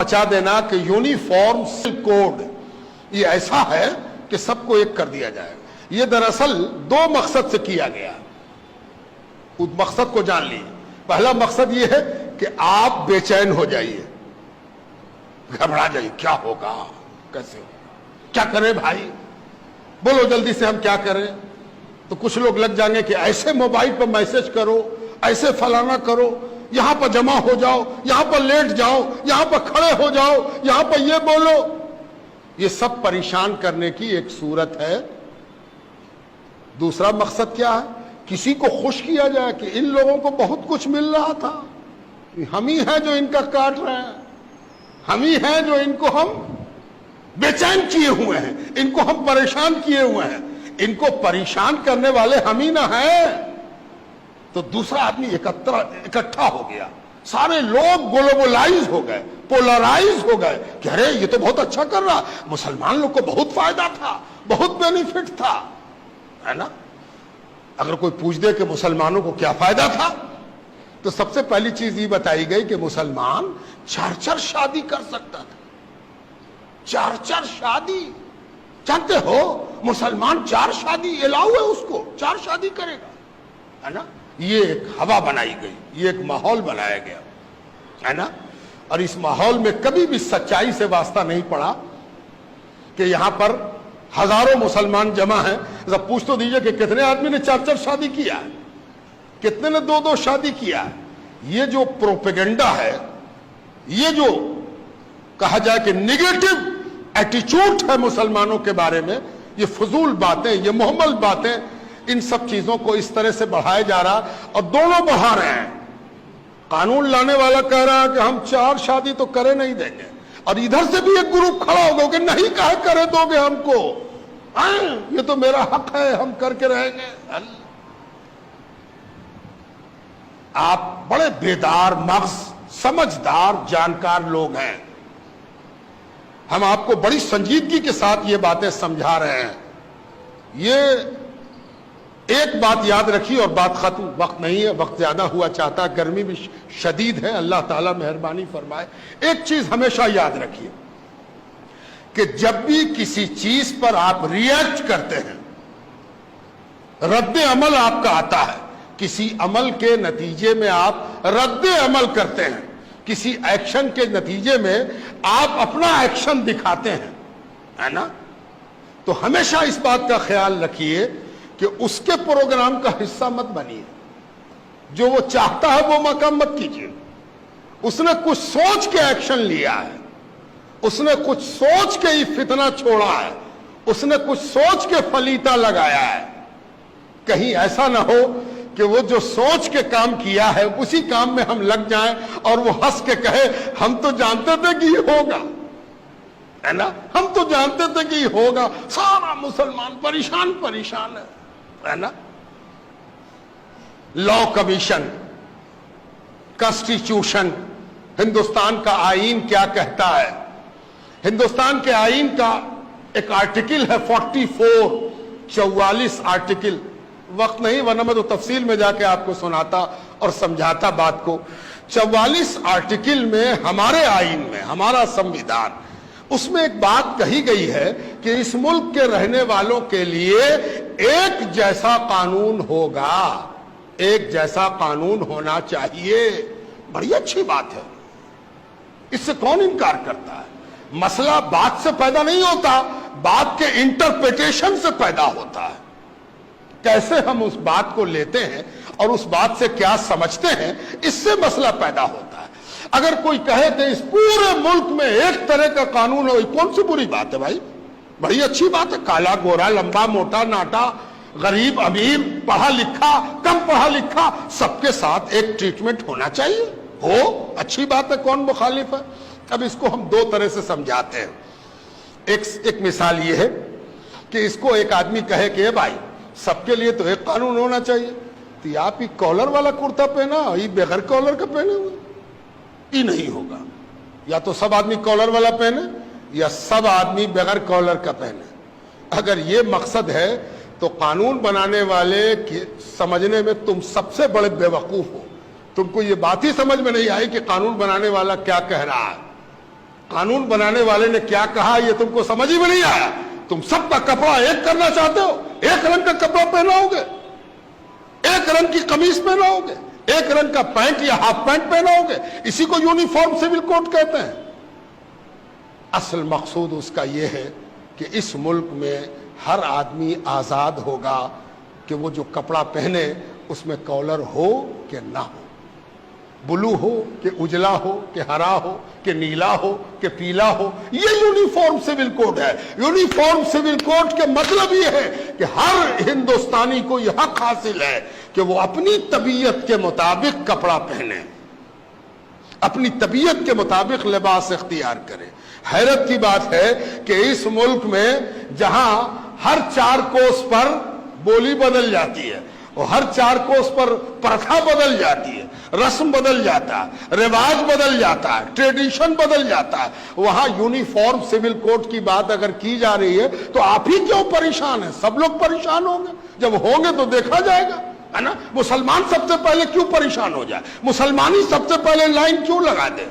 बचा देना कि यूनिफॉर्म सिविल कोड ये ऐसा है कि सबको एक कर दिया जाएगा। ये दरअसल दो मकसद से किया गया। उस मकसद को जान लीजिए। पहला मकसद ये है कि आप बेचैन हो जाइए, घबरा जाइए, क्या होगा, कैसे होगा, क्या करें भाई, बोलो जल्दी से हम क्या करें। तो कुछ लोग लग जाएंगे कि ऐसे मोबाइल पर मैसेज करो, ऐसे फलाना करो, यहां पर जमा हो जाओ, यहां पर लेट जाओ, यहां पर खड़े हो जाओ, यहां पर ये बोलो। ये सब परेशान करने की एक सूरत है। दूसरा मकसद क्या है? किसी को खुश किया जाए कि इन लोगों को बहुत कुछ मिल रहा था, हम ही हैं जो इनका काट रहे हैं, हम ही हैं जो इनको हम बेचैन किए हुए हैं, इनको हम परेशान किए हुए हैं, इनको परेशान करने वाले हम ही ना हैं। तो दूसरा आदमी इकट्ठा हो गया, सारे लोग ग्लोबलाइज हो गए, पोलराइज हो गए कि अरे ये तो बहुत अच्छा कर रहा, मुसलमान लोग को बहुत फायदा था, बहुत बेनिफिट था, है ना। अगर कोई पूछ दे कि मुसलमानों को क्या फायदा था, तो सबसे पहली चीज ये बताई गई कि मुसलमान 4-4 शादी कर सकता था। 4-4 शादी, जानते हो मुसलमान 4 शादी अलाउ है, उसको 4 शादी करेगा, है ना। ये एक हवा बनाई गई, ये एक माहौल बनाया गया, है ना। और इस माहौल में कभी भी सच्चाई से वास्ता नहीं पड़ा कि यहां पर हजारों मुसलमान जमा हैं। जब पूछ तो दीजिए कि कितने आदमी ने 4-4 शादी किया है, कितने ने 2-2 शादी किया है। ये जो प्रोपेगेंडा है, ये जो कहा जाए कि निगेटिव एटीट्यूड है मुसलमानों के बारे में, ये फजूल बातें, ये मुहम्मल बातें, इन सब चीजों को इस तरह से बढ़ाया जा रहा, और दोनों बढ़ा रहे हैं। कानून लाने वाला कह रहा है कि हम 4 शादी तो करे नहीं देंगे, और इधर से भी एक ग्रुप खड़ा होगा कि नहीं काहे करे दोगे हमको, ये तो मेरा हक है, हम करके रहेंगे। आप बड़े बेदार मगज, समझदार, जानकार लोग हैं। हम आपको बड़ी संजीदगी के साथ ये बातें समझा रहे हैं। ये एक बात याद रखिए और बात खत्म, वक्त नहीं है, वक्त ज्यादा हुआ चाहता, गर्मी भी शदीद है, अल्लाह ताला मेहरबानी फरमाए। एक चीज हमेशा याद रखिए कि जब भी किसी चीज पर आप रिएक्ट करते हैं, रद्द अमल आपका आता है, किसी अमल के नतीजे में आप रद्द अमल करते हैं, किसी एक्शन के नतीजे में आप अपना एक्शन दिखाते हैं, है ना। तो हमेशा इस बात का ख्याल रखिए कि उसके प्रोग्राम का हिस्सा मत बनिए। जो वो चाहता है वो मकाम मत कीजिए। उसने कुछ सोच के एक्शन लिया है, उसने कुछ सोच के ही फितना छोड़ा है, उसने कुछ सोच के फलीता लगाया है। कहीं ऐसा ना हो कि वो जो सोच के काम किया है उसी काम में हम लग जाएं और वो हंस के कहे हम तो जानते थे कि ये होगा, है ना, हम तो जानते थे कि ये होगा, सारा मुसलमान परेशान है ना। लॉ कमीशन, कॉन्स्टिट्यूशन, हिंदुस्तान का आईन क्या कहता है? हिंदुस्तान के आईन का एक आर्टिकल है 44 आर्टिकल। वक्त नहीं, वरना मैं तो तफसील में जाके आपको सुनाता और समझाता बात को। 44 आर्टिकल में हमारे आईन में, हमारा संविधान, उसमें एक बात कही गई है कि इस मुल्क के रहने वालों के लिए एक जैसा कानून होगा, एक जैसा कानून होना चाहिए। बड़ी अच्छी बात है, इससे कौन इनकार करता है? मसला बात से पैदा नहीं होता, बात के इंटरप्रिटेशन से पैदा होता है। कैसे हम उस बात को लेते हैं और उस बात से क्या समझते हैं, इससे मसला पैदा होता है। अगर कोई कहे कि इस पूरे मुल्क में एक तरह का कानून हो, कौन सी बुरी बात है भाई? बड़ी अच्छी बात है। काला गोरा, लंबा मोटा नाटा, गरीब अमीर, पढ़ा लिखा कम पढ़ा लिखा, सबके साथ एक ट्रीटमेंट होना चाहिए, हो, अच्छी बात है, कौन मुखालिफ है? अब इसको हम 2 तरह से समझाते हैं। एक मिसाल ये है कि इसको एक आदमी कहे कि भाई सबके लिए तो एक कानून होना चाहिए, तो आप ही कॉलर वाला कुर्ता पहना, ये बगैर कॉलर का पहने हुए, ये नहीं होगा। या तो सब आदमी कॉलर वाला पहने या सब आदमी बगैर कॉलर का पहने। अगर ये मकसद है तो कानून बनाने वाले के समझने में तुम सबसे बड़े बेवकूफ हो। तुमको ये बात ही समझ में नहीं आई कि कानून बनाने वाला क्या कह रहा है। कानून बनाने वाले ने क्या कहा ये तुमको समझ ही में नहीं आया। तुम सबका कपड़ा एक करना चाहते हो, एक रंग का कपड़ा पहनाओगे, एक रंग की कमीज पहनाओगे, एक रंग का पैंट या हाफ पैंट पहनाओगे, इसी को यूनिफॉर्म सिविल कोड कहते हैं। असल मकसूद उसका यह है कि इस मुल्क में हर आदमी आजाद होगा कि वो जो कपड़ा पहने उसमें कॉलर हो कि ना हो, ब्लू हो कि उजला हो कि हरा हो कि नीला हो कि पीला हो। ये यूनिफॉर्म सिविल कोड है। यूनिफॉर्म सिविल कोड के मतलब ये है कि हर हिंदुस्तानी को यह हक हासिल है कि वो अपनी तबीयत के मुताबिक कपड़ा पहने, अपनी तबीयत के मुताबिक लिबास इख्तियार करे। हैरत की बात है कि इस मुल्क में जहां हर 4 कोस पर बोली बदल जाती है और हर 4 कोस पर प्रथा बदल जाती है, रस्म बदल जाता है, रिवाज बदल जाता है, ट्रेडिशन बदल जाता है, वहां यूनिफॉर्म सिविल कोड की बात अगर की जा रही है तो आप ही क्यों परेशान हैं? सब लोग परेशान होंगे। जब होंगे तो देखा जाएगा, है ना। मुसलमान सबसे पहले क्यों परेशान हो जाए? मुसलमान ही सबसे पहले लाइन क्यों लगा दे?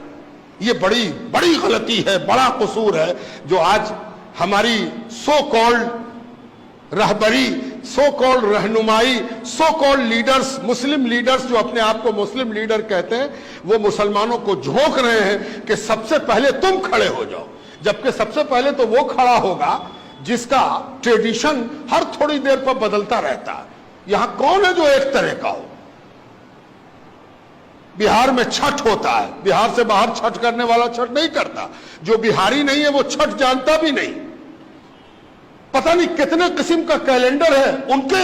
ये बड़ी बड़ी गलती है, बड़ा कसूर है जो आज हमारी सो कॉल्ड रहबरी, सो कॉल्ड रहनुमाई, सो कॉल्ड लीडर्स, मुस्लिम लीडर्स जो अपने आप को मुस्लिम लीडर कहते हैं, वो मुसलमानों को झोंक रहे हैं कि सबसे पहले तुम खड़े हो जाओ, जबकि सबसे पहले तो वो खड़ा होगा जिसका ट्रेडिशन हर थोड़ी देर पर बदलता रहता है। यहां कौन है जो एक तरह का हो? बिहार में छठ होता है, बिहार से बाहर छठ करने वाला छठ नहीं करता। जो बिहारी नहीं है वो छठ जानता भी नहीं। पता नहीं कितने किस्म का कैलेंडर है उनके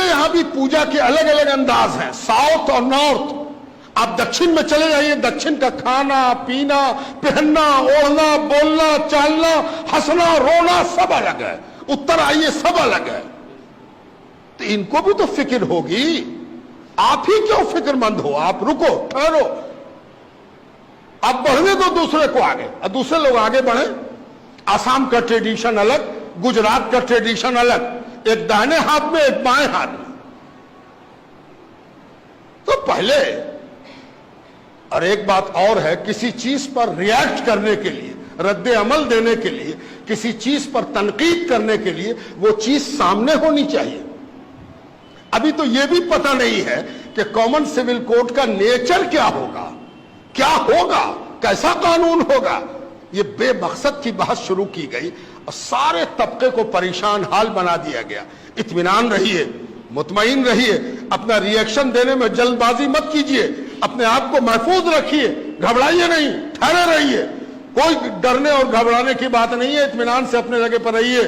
यहां भी पूजा के अलग अलग अंदाज हैं, साउथ और नॉर्थ। आप दक्षिण में चले जाइए, दक्षिण का खाना पीना, पहनना, ओढ़ना, बोलना, चालना, हंसना, रोना सब अलग है। उत्तर आइए, सब अलग है। तो इनको भी तो फिक्र होगी। आप ही क्यों फिक्रमंद हो? आप रुको, ठहरो, आप बढ़ने दो दूसरे को आगे, और दूसरे लोग आगे बढ़े। आसाम का ट्रेडिशन अलग, गुजरात का ट्रेडिशन अलग, एक दाहिने हाथ में एक बाएं हाथ में। तो पहले, और एक बात और है, किसी चीज पर रिएक्ट करने के लिए, रद्द अमल देने के लिए, किसी चीज पर तनकीद करने के लिए वो चीज सामने होनी चाहिए। अभी तो यह भी पता नहीं है कि कॉमन सिविल कोड का नेचर क्या होगा, क्या होगा, कैसा कानून होगा। ये बेमकसद की बात शुरू की गई और सारे तबके को परेशान हाल बना दिया गया। इत्मीनान रहिए, मुतमईन रहिए, अपना रिएक्शन देने में जल्दबाजी मत कीजिए, अपने आप को महफूज रखिए, घबराइए नहीं, ठहरे रहिए। कोई डरने और घबराने की बात नहीं है, इत्मीनान से अपने जगह पर रहिए।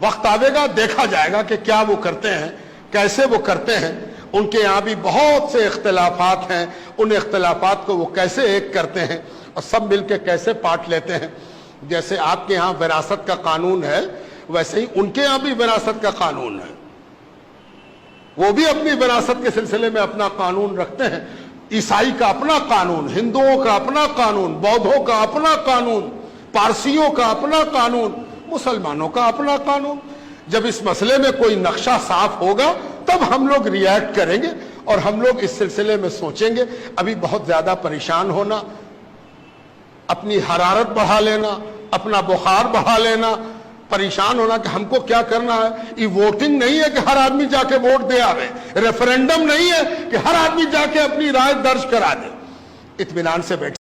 वक्त आवेगा, देखा जाएगा कि क्या वो करते हैं, कैसे वो करते हैं। उनके यहाँ भी बहुत से इख्तिलाफात हैं, उन इख्तिलाफात को वो कैसे एक करते हैं और सब मिलके कैसे पाट लेते हैं। जैसे आपके यहाँ विरासत का कानून है, वैसे ही उनके यहाँ भी विरासत का कानून है। वो भी अपनी विरासत के सिलसिले में अपना कानून रखते हैं। ईसाई का अपना कानून, हिंदुओं का अपना कानून, बौद्धों का अपना कानून, पारसियों का अपना कानून, मुसलमानों का अपना कानून। जब इस मसले में कोई नक्शा साफ होगा तब हम लोग रिएक्ट करेंगे और हम लोग इस सिलसिले में सोचेंगे। अभी बहुत ज्यादा परेशान होना, अपनी हरारत बढ़ा लेना, अपना बुखार बढ़ा लेना, परेशान होना कि हमको क्या करना है। ये वोटिंग नहीं है कि हर आदमी जाके वोट दे आवे, रेफरेंडम नहीं है कि हर आदमी जाके अपनी राय दर्ज करा दे। इत्मीनान से बैठ